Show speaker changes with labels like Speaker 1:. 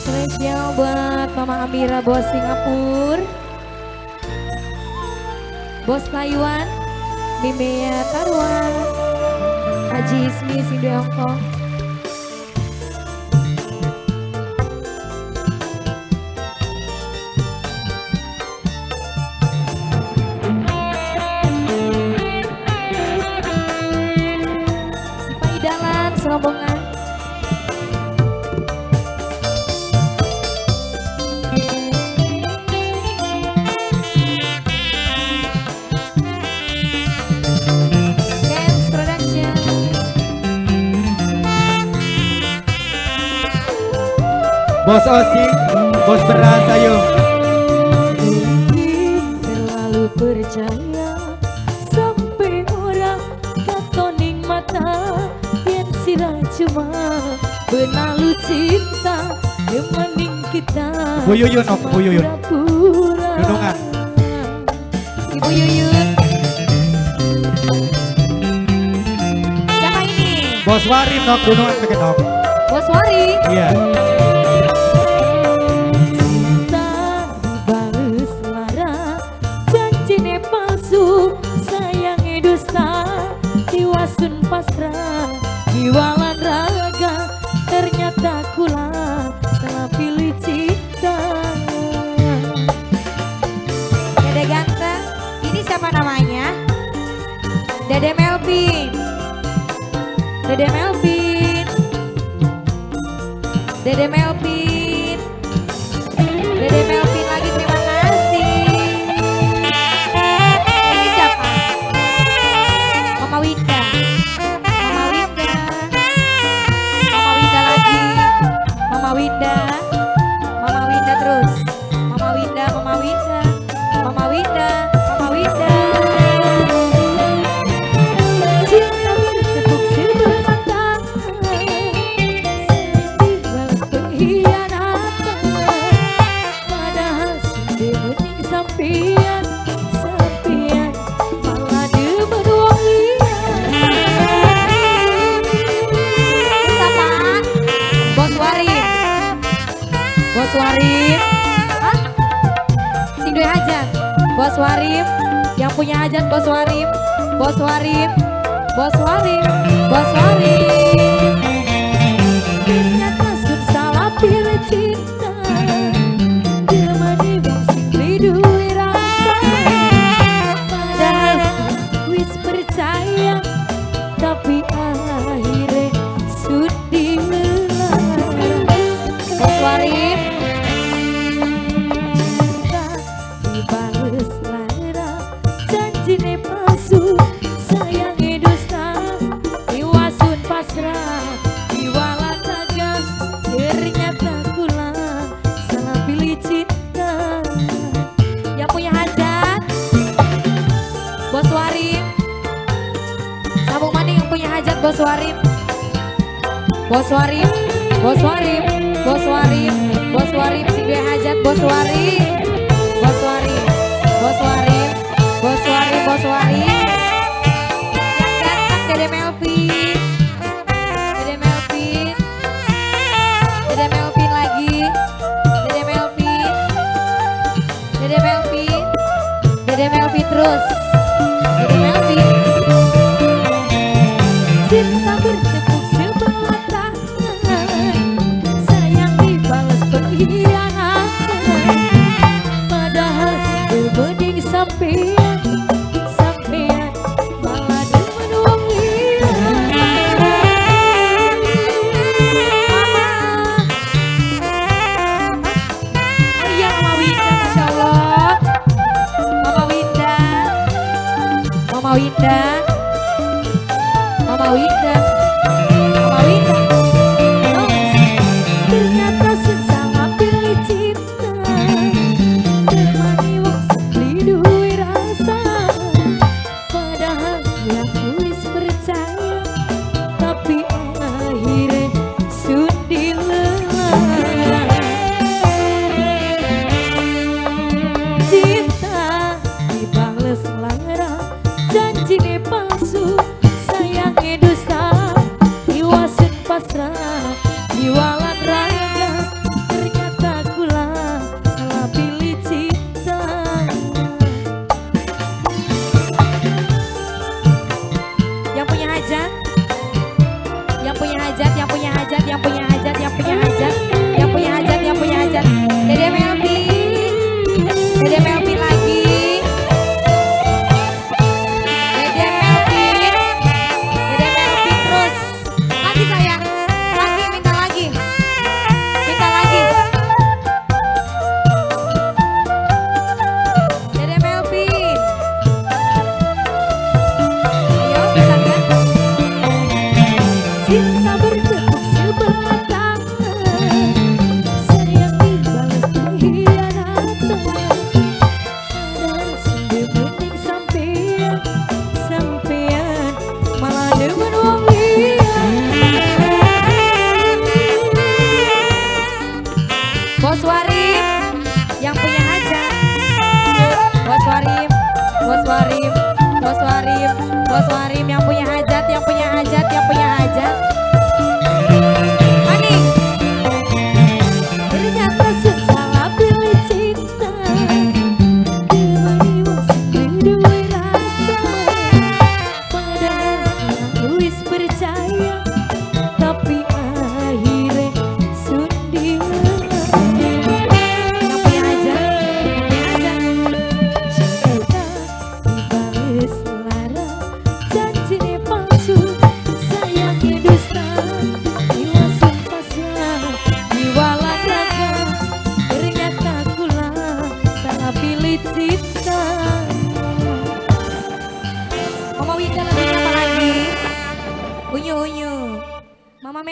Speaker 1: Spesial buat Mama Amira, bos Singapura, bos Taiwan, Mimea Tarwan, Haji Ismi sing di Hongkong. Pak Idalan serombongan.
Speaker 2: Bos Osi, bos beras ayo.
Speaker 1: Terlalu percaya sampai orang katoning mata yang sirah cuma benalu cinta demaning kita.
Speaker 2: Bu Yuyun, Bu Yuyun. Dudungan.
Speaker 1: Ibu Yuyun. Siapa ini?
Speaker 2: Bos Wari nok, dudungan pakai nok.
Speaker 1: Bos Wari.
Speaker 2: Iya.
Speaker 1: Sun pasrah jiwalan raga ternyata kula salah pilih cinta. Dede ganteng, ini siapa namanya? Dede Melvin. Dede Melvin. Dede Melvin. Dede Melvin lagi, terima kasih. Ini siapa? Mama Winda. Mama Winda, Mama Winda terus, Mama Winda, Mama Winda, Mama Winda, Mama Winda. Cinta bertepuk sebelah mata, sedih balas pengkhianatan, padahal sudah bening sampian, sampian malah demen wong liya. Siapa? Bos Wari. Bos Warif, hah? Sing duwe hajat, Bos Warif, yang punya hajat Bos Warif, Bos Warif, Bos Warif, Bos Warif. Ternyata sun salah pilih cinta, dia mani bang sing duwe rasa, padahal wis percaya, tapi akhirnya sudi lelah. Bos Warif. Janjine palsu, sayangi dusta, iwasun pasrah, iwala taga, ternyata kula salah pilih cinta. Yang punya hajat, Bos Warif. Sambung maning yang punya hajat, Bos Warif. Bos Warif, Bos Warif, Bos Warif, Bos Warif, sing duwe hajat, Bos Warif. Bos Warif, Bos Warif. Bos Wari, Bos Wari, yang ganteng Dede Melvin, Dede Melvin, Dede Melvin lagi, Dede Melvin, Dede Melvin, Dede Melvin terus, Dede Melvin. Cinta bertepuk sebelah tangan, sayang dibalas pengkhianatan, padahal sudah bening sampai. Mama Winda, Mama Winda, Mama Winda. Oh, ternyata sesama pilih cinta, temani wong sekli duwe rasa, padahal yang wis percaya, tapi akhirnya sudi lelah. Cinta dibales lara, janjine palsu, Bos Warim yang punya hajat, yang punya hajat, yang punya hajat. Maning. Ternyata salah pilih cinta. Dewa berdua rasa. Padahal wis percaya, tapi akhirnya sundi. Yang punya hajat, yang punya hajat. Cinta dibales lara, janji palsu, sayangnya dusta. Jiwa sumpah salah, jiwa ladaga. Ternyata kula salah pilih cinta. Mama Winda lagi apa lagi? Unyu-unyu. Mama